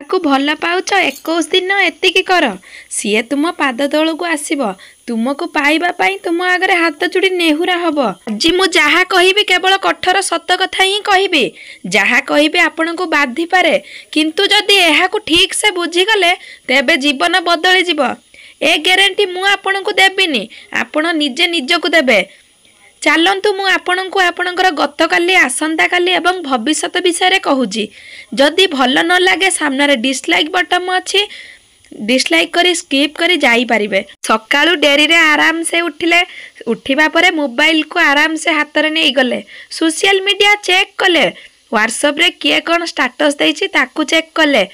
को भल पाउच 21 दिन एतिकी कर सी तुम पाद तल को आसब तुमको पाइबापी तुम आगे हाथ जोड़ी नेहुरा हम। आज मु जहा कहि केवल कठोर सत कथा ही कहि जहा कहि आपण को बाधि पारे किंतु जदि यह ठीक से बुझीगले तेबे जीवन बदली जीव। ए ग्यारंटी मु आपण को देबिनी आपण निजे निजको देबे। चलतु मु आपण को आपणकर गतकाली आसंता काली एवं भविष्यत विषय कहूँ जदि भल न लगे सामने डिसलाइक बटन अच्छी डिसलाइक करी स्किप करी जाई परिबे। सकाळु डेरी रे आराम से उठिले उठिबा परे मोबाइल को आराम से हाथ रे नै गले सोशल मीडिया चेक कले व्हाट्सएप रे किए कोन स्टेटस देछि ताकू चेक कले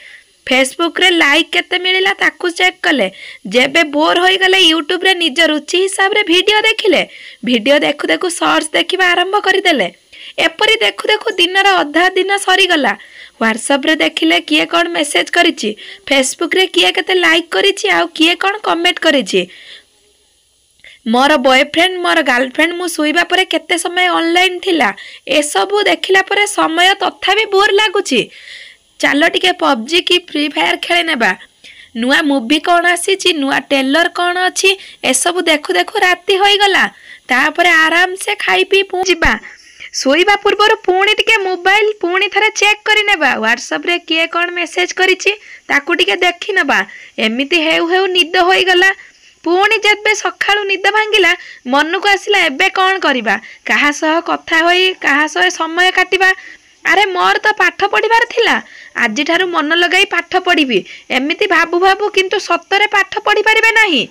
फेसबुक रे लाइक केते मिलिला ताकू चेक कले जेबे बोर होई गले यूट्यूब रे निज रुचि हिसाब रे वीडियो देखिले वीडियो देखु देखु शॉर्ट्स देखिबा आरंभ करि देले एपरी देखु देखु दिनर अधा दिन सरी गला। व्हाट्सएप रे देखिले किए कौन मेसेज करिछि फेसबुक रे किए केते लाइक करिछि आउ किए कौन कमेंट करिछि मोर बॉयफ्रेंड मोर गर्लफ्रेंड मु सोइबा परे केते समय ऑनलाइन थिला ए सबु देखिला परे समय तथापि बोर लागुछि। चलो टिके पबजी की फ्री फायर खेले नेबा नुआ मूवी कौन आसी नुआ टेलर कौन अच्छी ए सबु देखु देखु राति होई गला तापरे आराम से खाई पी पहुँचबा सोइबा पूर्वर पुणी टिके मोबाइल पुणी थरे चेक करि नेबा व्हाट्सएप रे किए कौन मेसेज करिछि ताकू टिके देखि नेबा एमिति हेउ हेउ निद होई गला। पुणी जेबे सखाळु निद भांगिला मन को आसिला एबे कौन करिबा काहा सह कथा होई काहा सह समय काटिबा अरे मोर तो पाठ पढ़िबार थिला आज ठारू मन लगाई पाठ पढ़ी एमिति भाबु भाबु किंतु सतरे पाठ पढ़ी पारिबे नाही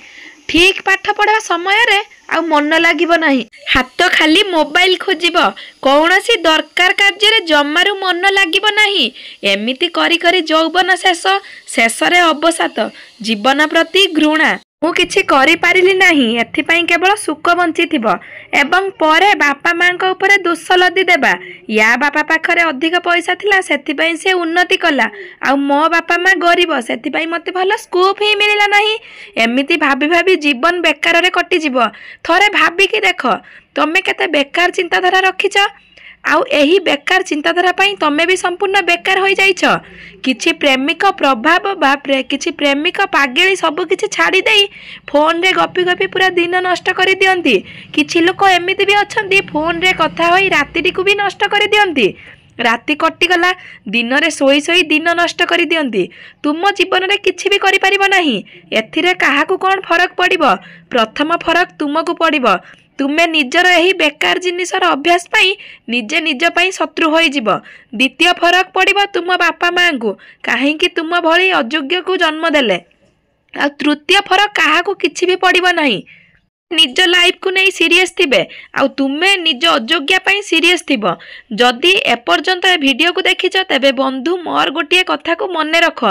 ठीक पाठ पढ़ा समय रे आ मन लागिबो नाही हाथ खाली मोबाइल खोजिब कौनसी दरकार कार्य रे जमारू मन लागिबो नाही एमिति करी करी यौवन शेष शेष रे अवसाद जीवन प्रति घृणा मु किछि करि पारिली नाही एथिपाई केवल सुख बंची थिबो एवं परे बापा मां को ऊपर दोष लदी देबा या बापा पाखरे अधिक पैसा थिला सेथिपाई से उन्नति कला आ मो बापा मां गरीब सेथिपाई मते भलो स्कोप ही मिलिला नाही एमिति भाबी भाबी जीवन बेकार रे कटि जीवो। थरे भाबी कि देख तमे केते बेकार चिंताधारा रखिछ आउ एही बेकार चिंताधारा पाई तमे भी संपूर्ण बेकार होई जाइछ। किछि प्रेमिक प्रभाव बा किछि प्रेमिक पागेली सब किछि छाड़ी देई फोन रे गपी गपी पूरा दिन नष्ट करि दियंती किछि लोक एमिति भी अछंती फोन रे कथा होई राति को भी नष्ट करि दियंती राति कटि गला दिन रे सोई सोई दिन नष्ट करि दियंती तुम जीवन रे किछि भी करि परिबो नाही एथिरे काहाकू कोन फरक पड़िबो प्रथम फरक तुमको पड़िबो तुमे निजर यही बेकार जिनिसर अभ्यास पाई निजे निज पाई शत्रु होई जिवो। द्वितीय फरक पड़िबो तुम बापा मां को काहेकि तुम भली अयोग्य को जन्म देले आ तृतीय फरक काहाकू किछि भी पड़िबो नाही निज लाइफ को नहीं सीरियस थिबे आ तुमे निज अयोग्य पाई सीरियस थिबो। जदि एपर्यंत ए वीडियो को देखिछ तेबे बंधु मोर गोटिए कथा को मने रख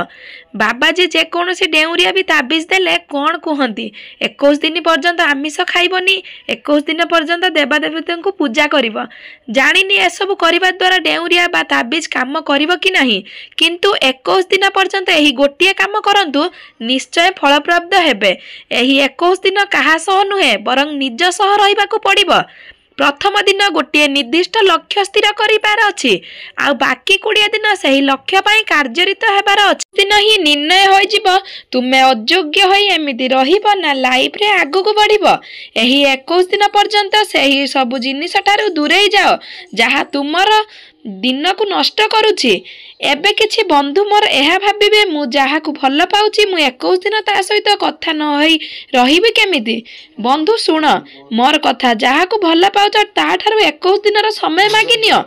बाबाजी जे कोनोसी डेउरिया भी ताबिज देले कोन कहंती 21 दिन पर्यंत आमिष खाइबनी 21 दिन पर्यंत देवादेवता को पूजा करिवो जानिनी ए सब करिबा द्वारा डेउरिया बा ताबिज काम करिवो कि नाही किंतु 21 दिन पर्यंत एही गोटिए काम करंतु निश्चय फलप्रद हेबे। एही 21 दिन काहा सह नुहे बरं निज सह रहिबाकू पड़िबो। प्रथम दिन गोटे निर्दिष्ट लक्ष्य स्थिर करिबार अछि आ बाकी 20 दिन सही लक्ष्य पाई कार्यरत हेबार अछि दिन ही निर्णय होई जिवो तुमे अयोग्य होई एमिति रहिबो ना लाइफ रे आगु को बढ़िबो। एही 21 दिन पर्यंत सही सब जिनिस ठारू दूरेई जाओ जहा तुमर दिन को नष्ट करुछि। एबे किछि बंधु मोर एहा भाबिबे मु जहा को भल पाउछि मु 21 दिन ता सहित कथा न होई रहिबे केमिति। बंधु सुन मोर कथा जहा को भल पाउछ ता ठारू 21 दिन रो समय मागिनियो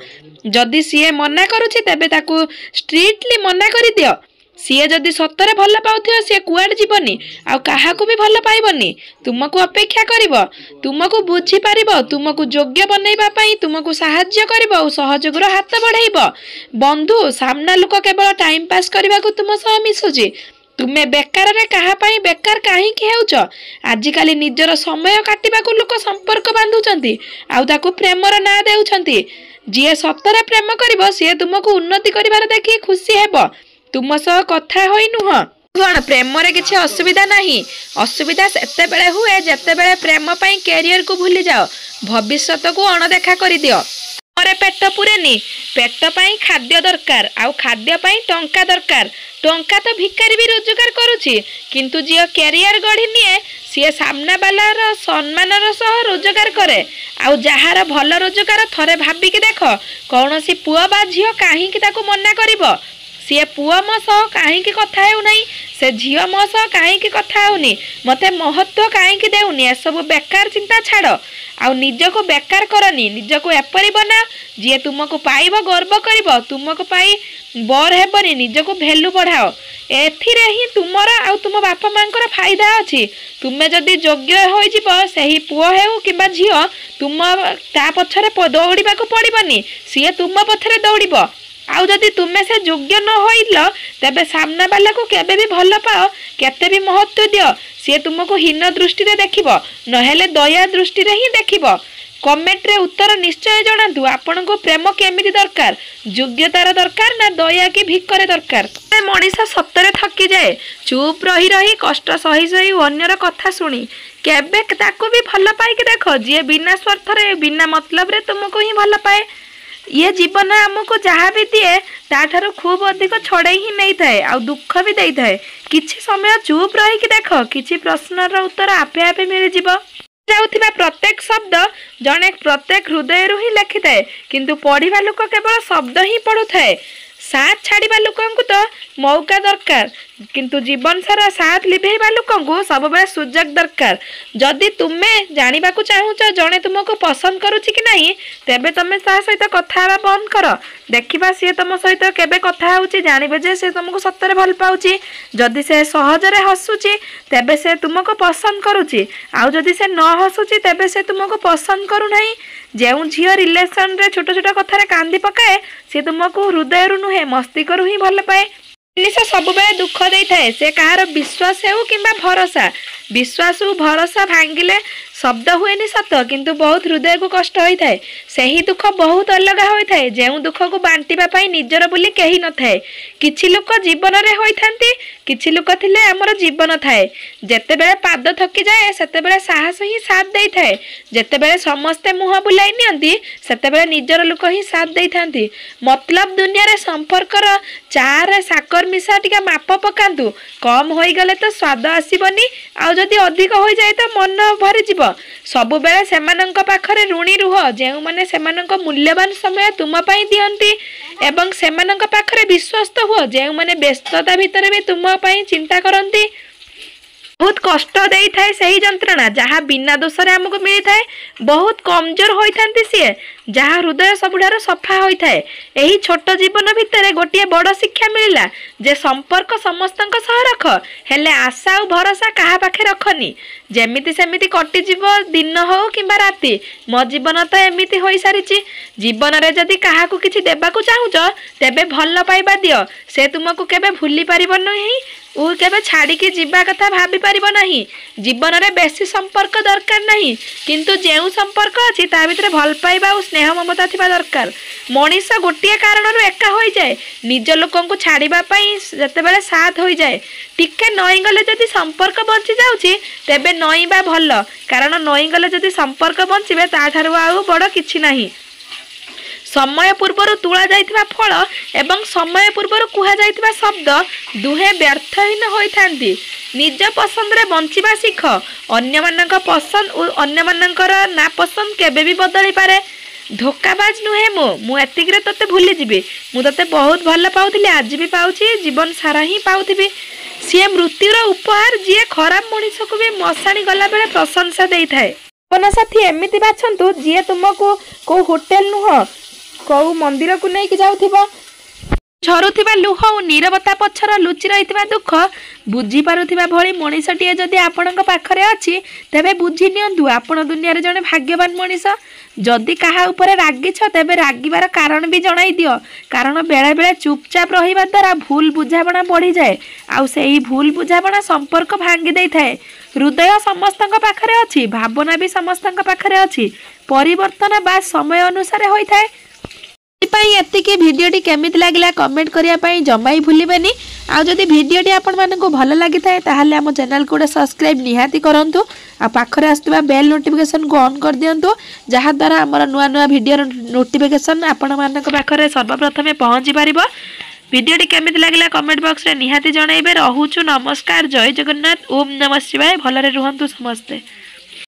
जदि सीए मना करुछि तेबे ताकू स्ट्रिक्टली मना करि दियो। सीए जदि सतरे भल पाउथियो सीए कुआड जीवनी आ काहाकू भी भल पाइबनी तुमको अपेक्षा करिवो तुमको बुझी पारिबो तुमको योग्य बनैबा पई तुमको सहाय्य करिवो सहयोगर हाथ बढ़ाइबो। बंधु सामना लोक केवल टाइम पास करबाकू तुम सह मिसुची तुमे बेकार रे कहा पाई बेकार काहे कि हेउछ आजिकाली निजर समय काटिबाकू लोक संपर्क बांधुचंती आउ ताकू प्रेमर ना देउछंती। जे सतरे प्रेम करिवो से तुमको उन्नति करिवार देखि खुशी हेबो तुम सह कथा होई नुह कौन प्रेम रे किछि असुविधा नहीं असुविधा सेते बेले हुए जेते बेले प्रेम पाई कैरियर को भूली जाओ भविष्यत को अणदेखा करि दियो। मोरे पेट पुरेनी पेट पाई खाद्य दरकार आउ खाद्य पाई टंका दरकार टंका तो भिकारी भी रोजगार करुची किंतु जी कैरियर गढ़ी निए सी सामना बालार सम्मानर सह रोजगार करे आउ जार भल रोजगार थरे भाबिकी देख कौन सी पुआ बा झियो कहीं ताको मना करिवो सी पुआ मो सह कहीं कथा हेउ नहीं से झियो मो सह कहीं कथा हेउनी मते महत्व कहीं देउनी ए सब बेकार चिंता छाड़ आउ निजको बेकार करनी निजको एपरी बना जी तुमको पाइब गर्व कर तुमको पाई बर हेबनी निजको भैल्यू बढ़ाओ एथिरे ही तुमर आउ तुम बापा मांकर फायदा अच्छी तुम्हें जदि योग्य हो सही पुओ हेउ कि झियो तुम ता पछरे दौड़ा पड़बनी सी तुम पछरे दौड़ आउ जदि तुम्हें से योग्य न होइल तेबे सामना वाला को केबे भी भल पाओ केते भी महत्व दियो सी तुमको हीन दृष्टि रे देखिबो नहेले दया दृष्टि रे ही देखिबो कमेंट रे उत्तर निश्चय जणातु आपन को प्रेम केमिति दरकार योग्यतार दरकार ना दया की भिकर दरकार मनीष सतरे थकी जाए चुप रही रही कष्ट सही सही अन्यर कथा शुणी केबे ताको भी भल पाए कि देख जी बिना स्वार्थ रे बिना मतलब रे तुमको ही भल पाए ये जीवन आमको जहाँ भी दिए ताठारु खूब अधिक छड़ाई ही नहीं थाए आ दुख भी दे थाए किछि समय चुप रही कि देख किछि प्रश्नर उत्तर आपे आपे मिल जिवो जाउथिबा प्रत्येक शब्द जने प्रत्येक हृदय रु ही लिखि थाए किंतु पढ़िबा लोक केवल शब्द ही पढ़ु थाए साथ छाड़िबा लोकंकु तो मौका दरकार किंतु जीवन सारा साथ लिभेबा लोकंकु सब बेले सुजोग दरकार जदि तुमे जानिबा को चाहुच जने तुमको पसंद करूची कि नहीं तेबे तमे ता सहित कथा बंद कर देखिबा सी तुम सहित केबे कथा होउची जानिबे जे से तुमको सत्तरे भल पाउची जदि से सहज रे हसुची तेबे से तुमको पसंद करूची आउ जदि से न हसुची तेबे से तुमको पसंद करू नहीं जेउ झियो रिलेशन रे छोट छोट कथा रे कांदी पकाए से तुमको हृदय रु नुहे मस्तिष्क रु ही भल पाए जिनिस सब बेले दुख दे थाए से कहार विश्वास हेउ किंबा भरोसा विश्वास भरोसा भांगिले शब्द हुएनी सत किंतु बहुत हृदय को कष्ट होता है सही दुख बहुत अलग होता है जो दुख को बांटिबा पाई निजर बोली कहीं न थाए किछि लोक जीवन रे होइथांती किछि लोक थिले हमर जीवन थाए जेते बेले पाद थकी जाए सेते बेले साहस ही साथ देई थाए जेते बेले समस्ते मुह बुलाई नियंती सेते बेले निजर लोक ही साथ देई थांती मतलब दुनिया रे संपर्कर चार साकर मिसा टिका माप पकांतु कम होई गले तो स्वाद आसीबनी आ जदि अधिक होई जाए तो मन भरी जीव सबु बेले सेमानंक पाखरे ऋणी रुह जेउ माने सेमानंक मूल्यवान समय तुम पई दियंती एवं सेमानंक पाखरे विश्वस्त हुओ जेउ माने व्यस्तता भितर भी तुम पई चिंता करंती बहुत कष्ट दे थाए सही जंत्रणा जहाँ बिना दोषरे आमको मिली थाए बहुत कमजोर होइथांती सी जहाँ हृदय सबुठार सफा होता है यही छोट जीवन भितर गोटे बड़ शिक्षा मिलला जे संपर्क समस्तंक सह रख हेले आशा और भरोसा कहा पाखे रखनी जेमिति सेमिति कटिजीव दिन हो किंबा राति मो जीवन तो एमिति होई सारिची जीवन रे जदि काहा को किछि देबाकू चाहुच तेबे भल पाइबा दियो से तुमको केबे भूली पारिबो नहीं उ केबे छाड़ी के जीवा कथा भाभी पारिबो नहीं जीवन रे बेसी संपर्क दरकार नहीं किंतु जेउ संपर्क अछि ता भितरे भल पाइबा और स्नेह ममता थिबा दरकार मनीष गोटे कारण रो एका होई जाए निज लोकन को छाड़ीबा पई जते बेले साथ होई जाए टिके नई गले जदि संपर्क बंची जाउची तेबे नईबा भल कारण नई गले जदि संपर्क बंचीबे ता थारु आउ बड़ किछि नाही समय पूर्वर तुला जाइथिबा फल एवं समय पूर्वर कुहा जाइथिबा शब्द दुहे व्यर्थहीन होइथांती निज पसंद रे बंचिबा सीख अन्य मानक पसंद और अन्य मानकर ना पसंद केबे भी बदली पारे धोखाबाज नुहे मु एतिकरे तते भूली जीवी मु तते बहुत भल पाउथिली आज भी पाउची जीवन सारा ही पाउथिबी सी मृत्युर उपहार जी खराब मनीष को भी मशाणी गला बेले प्रशंसा दे थाए अपन साथी एमिति बाछंतु जी तुमको को होटल नुह कौ मंदिर को नहीं जाउथिबा झरुथिबा लुह और नीरवता पछर लुचि रहिथिबा दुख बुझी पारुथिबा भली मनीषटीए जदि आपणक पाखरे अछि तेबे बुझी नियंतु आपण दुनिया रे जने भाग्यवान मनीष जदि काहा उपरे रागिछ तेबे रागिबार कारण भी जणाई दियो कारण बेले बेले चुपचाप रहिबा द्वारा भूल बुझाबणा बढ़ी जाए आउ सेही भूल बुझाबणा संपर्क भांगी देई थाए हृदय समस्तक पाखरे अछि भावना भी समस्तक पाखरे अछि परिवर्तन बा समय अनुसार होई थाए एतिकी भिडीओटी केमिति लागला कमेंट करिया पई जमा ही भूलिबेनी। आ जदि भिडीओटी आपण मानकु भल लागिथाय ताहाले हम चैनल को सब्सक्राइब निहाती करंतु आ पाखरे आस्तबा बेल नोटिफिकेशन को ऑन कर दियंतु जहा द्वारा हमर नुआ नुआ वीडियो नोटिफिकेशन आपण मानक पाखरे सर्वप्रथम पहुंची पारिबो। वीडियोटी केमिति लागला कमेंट बॉक्स रे निहाती जणाइबे। रहूछु नमस्कार, जय जगन्नाथ, ओम नमः शिवाय। भलरे रुहंतु समस्ते।